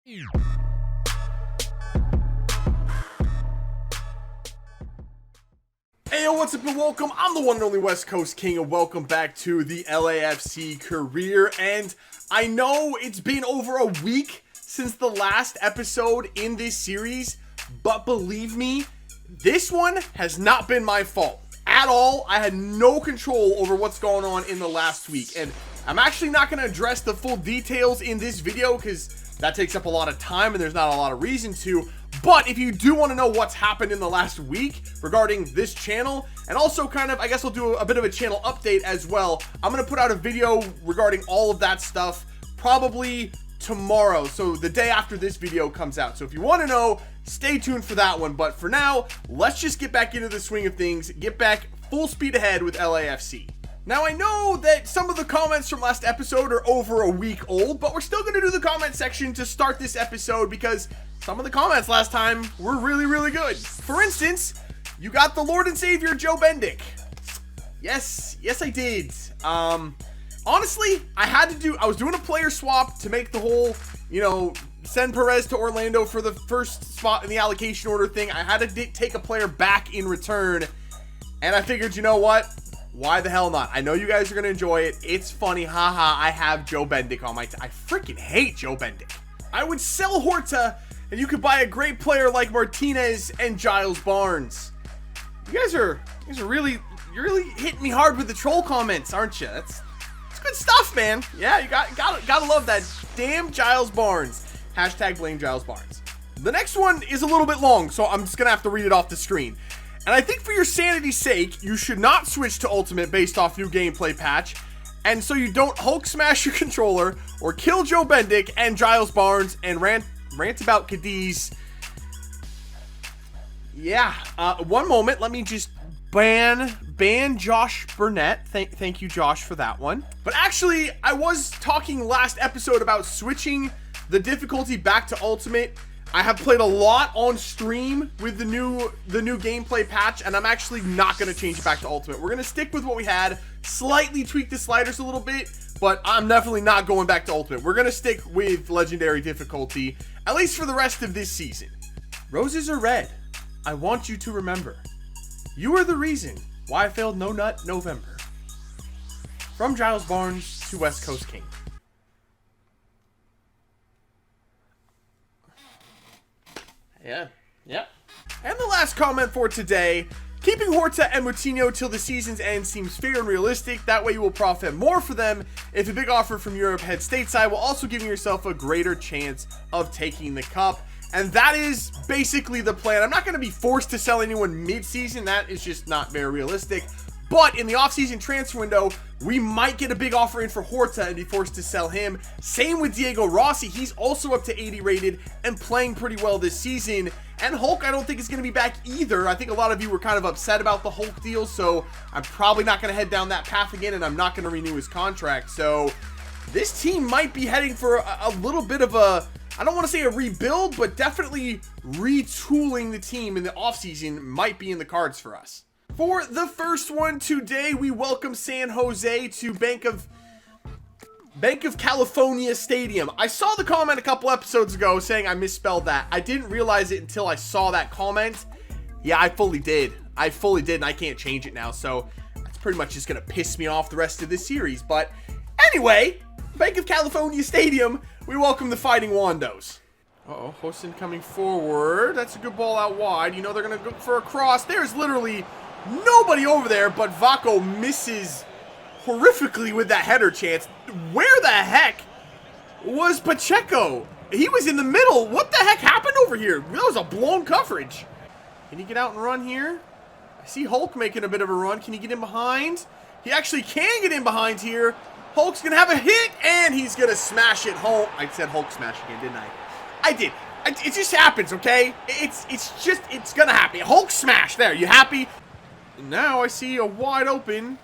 Hey, yo, what's up and welcome. I'm the one and only West Coast King, and welcome back to the LAFC career. And I know it's been over a week since the last episode in this series, but believe me, this one has not been my fault at all. I had no control over what's going on in the last week, and I'm actually not going to address the full details in this video because that takes up a lot of time and there's not a lot of reason to. But if you do want to know what's happened in the last week regarding this channel, and also kind of, I guess I'll do a bit of a channel update as well. I'm going to put out a video regarding all of that stuff probably tomorrow, so the day after this video comes out. So if you want to know, stay tuned for that one. But for now, let's just get back into the swing of things, get back full speed ahead with LAFC. Now, I know that some of the comments from last episode are over a week old, but we're still going to do the comment section to start this episode because some of the comments last time were really good. For instance, you got the Lord and Savior Joe Bendick. Yes, I did. Honestly, I was doing a player swap to make the whole, send Perez to Orlando for the first spot in the allocation order thing. I had to take a player back in return, and I figured, you know what? Why the hell not? I know you guys are going to enjoy it. It's funny. Haha, I have Joe Bendick on my team. I freaking hate Joe Bendick. I would sell Horta, and you could buy a great player like Martinez and Giles Barnes. You guys are really, you're really hitting me hard with the troll comments, aren't you? It's good stuff, man. Yeah, you gotta love that damn Giles Barnes. Hashtag blame Giles Barnes. The next one is a little bit long, so I'm just gonna have to read it off the screen. And I think for your sanity's sake, you should not switch to Ultimate based off new gameplay patch, and so you don't Hulk smash your controller or kill Joe Bendick and Giles Barnes and rant about Cadiz. Yeah, one moment, let me just ban Josh Burnett. Thank you, Josh, for that one. But actually, I was talking last episode about switching the difficulty back to Ultimate. I have played a lot on stream with the new gameplay patch, and I'm actually not going to change it back to Ultimate. We're going to stick with what we had, slightly tweak the sliders a little bit, but I'm definitely not going back to Ultimate. We're going to stick with Legendary difficulty, at least for the rest of this season. Roses are red. I want you to remember. You are the reason why I failed No Nut November. From Giles Barnes to West Coast King. Yeah. And the last comment for today. Keeping Horta and Moutinho till the season's end seems fair and realistic. That way you will profit more for them if a big offer from Europe heads stateside, while also giving yourself a greater chance of taking the cup. And that is basically the plan. I'm not going to be forced to sell anyone mid-season. That is just not very realistic. But in the off-season transfer window, we might get a big offer in for Horta and be forced to sell him. Same with Diego Rossi. He's also up to 80 rated and playing pretty well this season. And Hulk, I don't think is going to be back either. I think a lot of you were kind of upset about the Hulk deal, so I'm probably not going to head down that path again, and I'm not going to renew his contract. So this team might be heading for a little bit of a, I don't want to say a rebuild, but definitely retooling the team in the offseason might be in the cards for us. For the first one today, we welcome San Jose to Bank of California Stadium. I saw the comment a couple episodes ago saying I misspelled that. I didn't realize it until I saw that comment. Yeah, I fully did, and I can't change it now, so that's pretty much just gonna piss me off the rest of this series. But anyway, Bank of California Stadium, we welcome the Fighting Wandos. Uh-oh, Houston coming forward. That's a good ball out wide. You know they're gonna go for a cross. There's literally nobody over there, but Vaco misses horrifically with that header chance. Where the heck was Pacheco? He was in the middle. What the heck happened over here? That was a blown coverage. Can he get out and run here? I see Hulk making a bit of a run. Can he get in behind? He actually can get in behind here. Hulk's gonna have a hit, and he's gonna smash it home. I said Hulk smash again, didn't I? I did. It just happens, okay? It's gonna happen. Hulk smash. There, you happy? Now I see a wide open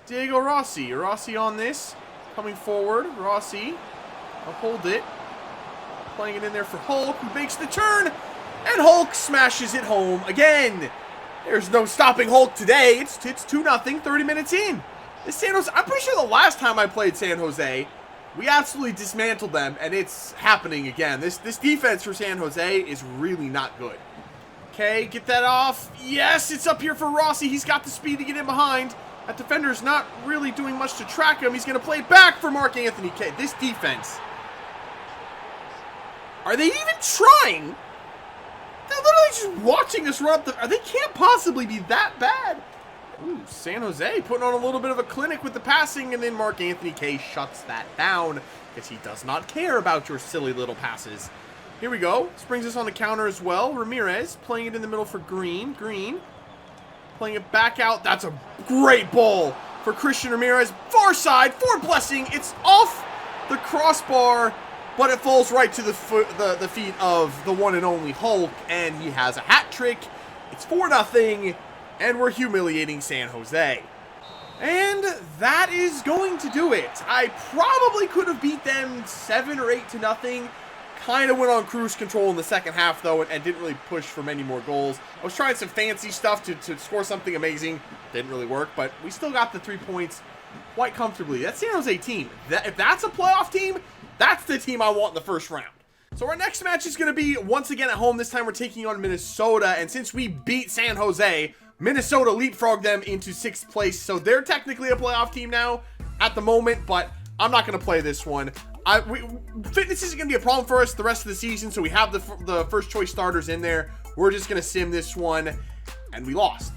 Diego Rossi. Rossi on this. Coming forward. Rossi. I'll hold it. Playing it in there for Hulk, who makes the turn. And Hulk smashes it home again. There's no stopping Hulk today. It's 2-0, 30 minutes in. This San Jose, I'm pretty sure the last time I played San Jose, We absolutely dismantled them, and it's happening again. This defense for San Jose is really not good. Okay, get that off. Yes, it's up here for Rossi. He's got the speed to get in behind. That defender's not really doing much to track him. He's going to play back for Mark Anthony K. This defense. Are they even trying? They're literally just watching us run up the... They can't possibly be that bad. Ooh, San Jose putting on a little bit of a clinic with the passing, and then Mark Anthony K shuts that down because he does not care about your silly little passes. Here we go. This brings us on the counter as well. Ramirez playing it in the middle for Green. Green playing it back out. That's a great ball for Christian Ramirez. Far side for Blessing. It's off the crossbar, but it falls right to the feet of the one and only Hulk, and he has a hat trick. It's 4-0, and we're humiliating San Jose. And that is going to do it. I probably could have beat them 7 or 8-0. Kind of went on cruise control in the second half, though, and didn't really push for many more goals. I was trying some fancy stuff to score something amazing. Didn't really work, but we still got the 3 points quite comfortably. That's San Jose team. If that's a playoff team, that's the team I want in the first round. So our next match is going to be, once again, at home. This time we're taking on Minnesota, and since we beat San Jose, Minnesota leapfrogged them into 6th place, so they're technically a playoff team now at the moment, but I'm not going to play this one. Fitness isn't going to be a problem for us the rest of the season, so we have the first choice starters in there. We're just going to sim this one, and we lost.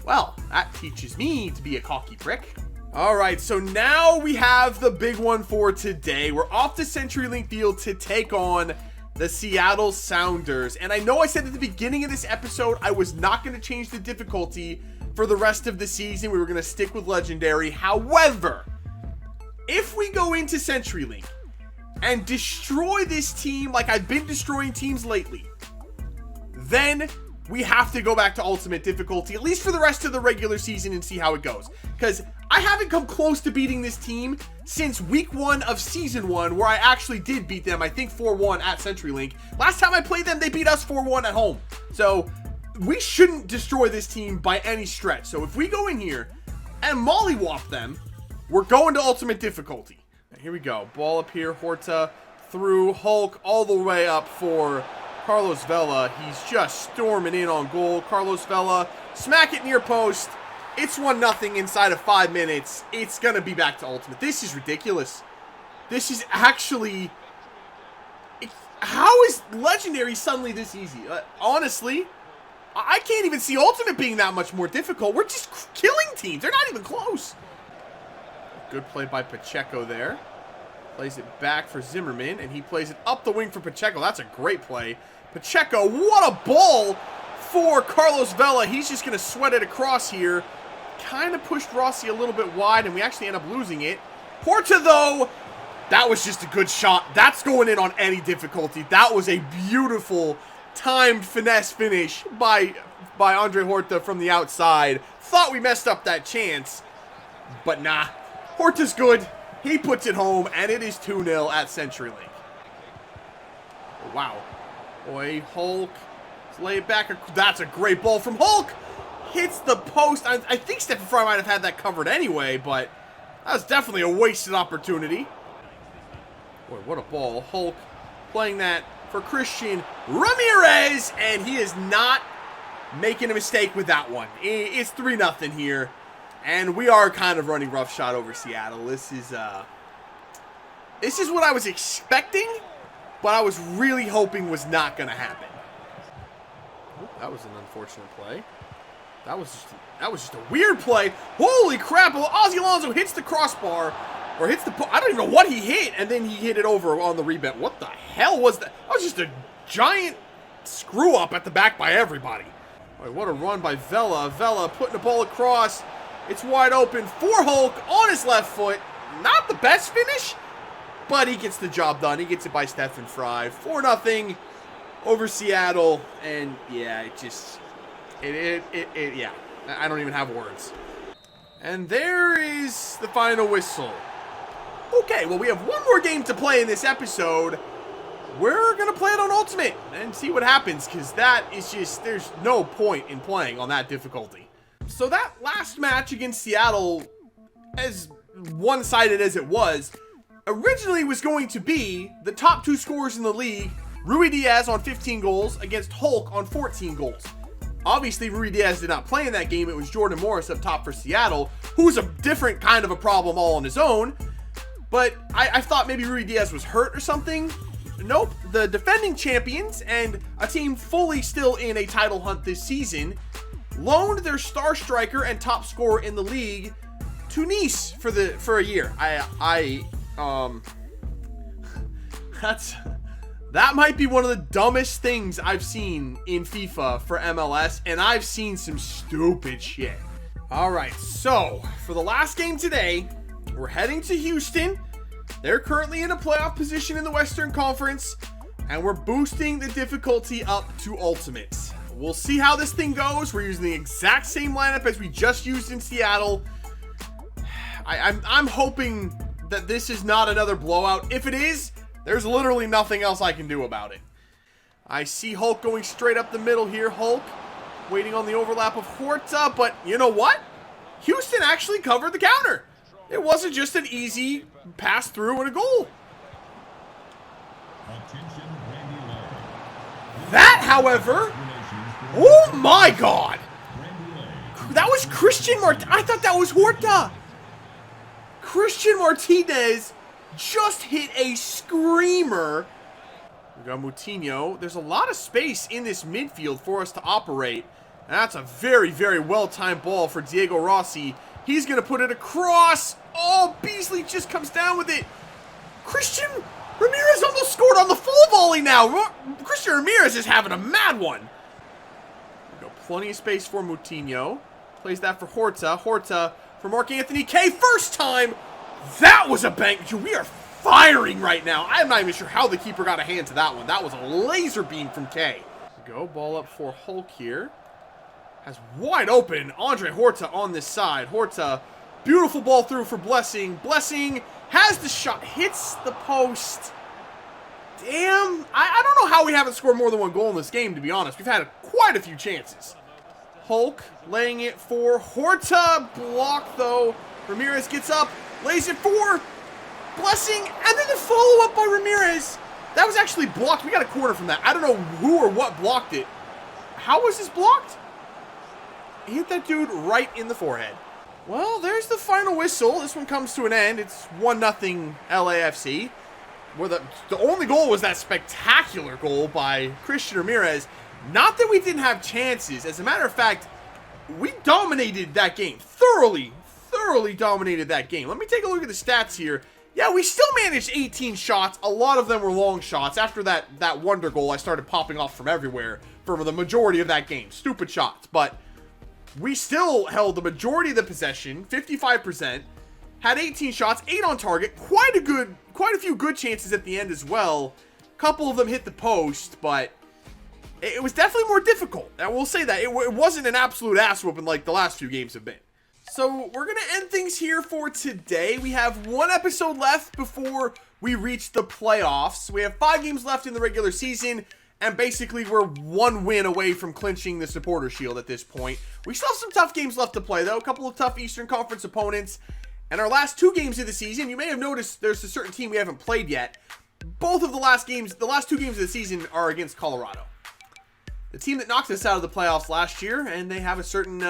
Well, that teaches me to be a cocky prick. All right, so now we have the big one for today. We're off to CenturyLink Field to take on the Seattle Sounders. And I know I said at the beginning of this episode I was not going to change the difficulty for the rest of the season. We were going to stick with Legendary. However, if we go into CenturyLink and destroy this team like I've been destroying teams lately, then we have to go back to Ultimate difficulty, at least for the rest of the regular season, and see how it goes. Because I haven't come close to beating this team since week 1 of season 1, where I actually did beat them, I think 4-1 at CenturyLink. Last time I played them, they beat us 4-1 at home. So we shouldn't destroy this team by any stretch. So if we go in here and mollywop them, we're going to Ultimate difficulty. Here we go. Ball up here. Horta through Hulk all the way up for Carlos Vela. He's just storming in on goal. Carlos Vela, smack it near post. It's 1-0 inside of 5 minutes. It's going to be back to Ultimate. This is ridiculous. This is actually... How is Legendary suddenly this easy? Honestly, I can't even see Ultimate being that much more difficult. We're just killing teams. They're not even close. Good play by Pacheco there. Plays it back for Zimmerman, and he plays it up the wing for Pacheco. That's a great play. Pacheco, what a ball for Carlos Vela. He's just going to sweat it across here. Kind of pushed Rossi a little bit wide, and we actually end up losing it. Porta, though, that was just a good shot. That's going in on any difficulty. That was a beautiful timed finesse finish by Andre Horta from the outside. Thought we messed up that chance, but nah. Horta's good. He puts it home, and it is 2-0 at CenturyLink. Oh, wow. Boy, Hulk. Let's lay it back. That's a great ball from Hulk. Hits the post. I think Stephen Fry might have had that covered anyway, but that was definitely a wasted opportunity. Boy, what a ball. Hulk playing that for Christian Ramirez, and he is not making a mistake with that one. It's 3-0 here. And we are kind of running roughshod over Seattle. This is what I was expecting, but I was really hoping was not going to happen. Ooh, that was an unfortunate play. That was just a weird play. Holy crap! Ozzy Alonso hits the crossbar, or hits the... I don't even know what he hit, and then he hit it over on the rebound. What the hell was that? That was just a giant screw up at the back by everybody. Boy, what a run by Vela. Vela putting the ball across. It's wide open for Hulk on his left foot. Not the best finish, but he gets the job done. He gets it by Stephen Fry. 4-0 over Seattle. And yeah, yeah. I don't even have words. And there is the final whistle. Okay, well, we have one more game to play in this episode. We're going to play it on Ultimate and see what happens, because that is just, there's no point in playing on that difficulty. So that last match against Seattle, as one-sided as it was, originally was going to be the top 2 scorers in the league, Rui Diaz on 15 goals against Hulk on 14 goals. Obviously, Rui Diaz did not play in that game. It was Jordan Morris up top for Seattle, who's a different kind of a problem all on his own. But I thought maybe Rui Diaz was hurt or something. Nope. The defending champions and a team fully still in a title hunt this season loaned their star striker and top scorer in the league to Nice for a year. That might be one of the dumbest things I've seen in FIFA for MLS, and I've seen some stupid shit. All right, so for the last game today, we're heading to Houston. They're currently in a playoff position in the Western Conference, and we're boosting the difficulty up to Ultimate. We'll see how this thing goes. We're using the exact same lineup as we just used in Seattle. I'm hoping that this is not another blowout. If it is, there's literally nothing else I can do about it. I see Hulk going straight up the middle here. Hulk waiting on the overlap of Horta, but you know what? Houston actually covered the counter. It wasn't just an easy pass through and a goal. That, however, oh my God. That was Christian I thought that was Horta. Christian Martinez just hit a screamer. We got Moutinho. There's a lot of space in this midfield for us to operate. And that's a very, very well-timed ball for Diego Rossi. He's going to put it across. Oh, Beasley just comes down with it. Christian Ramirez almost scored on the full volley now. Christian Ramirez is having a mad one. We got plenty of space for Moutinho. Plays that for Horta. Horta for Mark Anthony K. First time. That was a bank. We are firing right now. I'm not even sure how the keeper got a hand to that one. That was a laser beam from K. Go ball up for Hulk here. Has wide open Andre Horta on this side. Horta, beautiful ball through for Blessing. Blessing has the shot, hits the post. Damn, I don't know how we haven't scored more than 1 goal in this game, to be honest. We've had quite a few chances. Hulk laying it for Horta. Block, though. Ramirez gets up, lays it for Blessing, and then the follow-up by Ramirez. That was actually blocked. We got a corner from that. I don't know who or what blocked it. How was this blocked? He hit that dude right in the forehead. Well, there's the final whistle. This one comes to an end. It's 1-0 LAFC. Where the only goal was that spectacular goal by Christian Ramirez. Not that we didn't have chances. As a matter of fact, we dominated that game. Thoroughly dominated that game. Let me take a look at the stats here. Yeah, we still managed 18 shots. A lot of them were long shots. After that wonder goal, I started popping off from everywhere for the majority of that game. Stupid shots, but we still held the majority of the possession, 55%, had 18 shots, 8 on target, quite a few good chances at the end as well. A couple of them hit the post, but it was definitely more difficult. I will say that. It wasn't an absolute ass whooping like the last few games have been. So we're going to end things here for today. We have 1 episode left before we reach the playoffs. We have 5 games left in the regular season. And basically, we're 1 win away from clinching the Supporter Shield at this point. We still have some tough games left to play, though. A couple of tough Eastern Conference opponents. And our last 2 games of the season, you may have noticed there's a certain team we haven't played yet. Both of the last 2 games of the season are against Colorado. The team that knocked us out of the playoffs last year, and they have a certain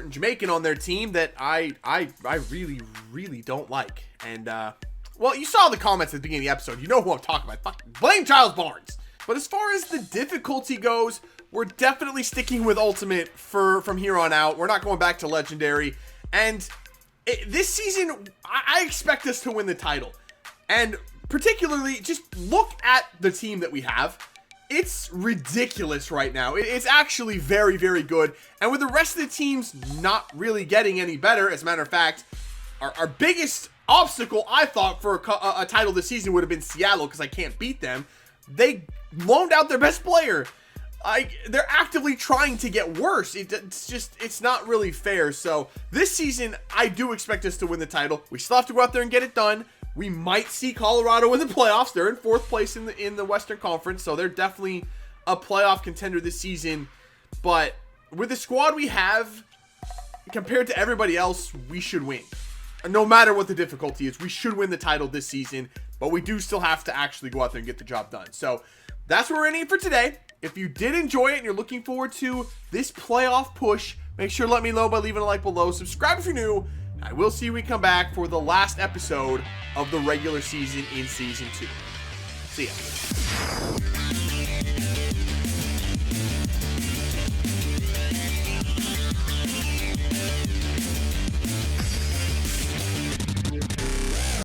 Jamaican on their team that I really don't like. And, well, you saw the comments at the beginning of the episode. You know who I'm talking about. Fuck, blame Charles Barnes. But as far as the difficulty goes, we're definitely sticking with Ultimate from here on out. We're not going back to Legendary. And this season, I expect us to win the title. And particularly, just look at the team that we have. It's ridiculous right now. It's actually very, very good. And with the rest of the teams not really getting any better, as a matter of fact, our biggest obstacle, I thought, for a title this season would have been Seattle, because I can't beat them. They loaned out their best player. They're actively trying to get worse. It's not really fair. So this season, I do expect us to win the title. We still have to go out there and get it done. We might see Colorado in the playoffs. They're in 4th place in the Western Conference, so they're definitely a playoff contender this season. But with the squad we have, compared to everybody else, we should win. no matter what the difficulty is, we should win the title this season, but we do still have to actually go out there and get the job done. So that's what we're in for today. If you did enjoy it and you're looking forward to this playoff push, make sure to let me know by leaving a like below. Subscribe if you're new. I will see you when we come back for the last episode of the regular season in Season 2. See ya.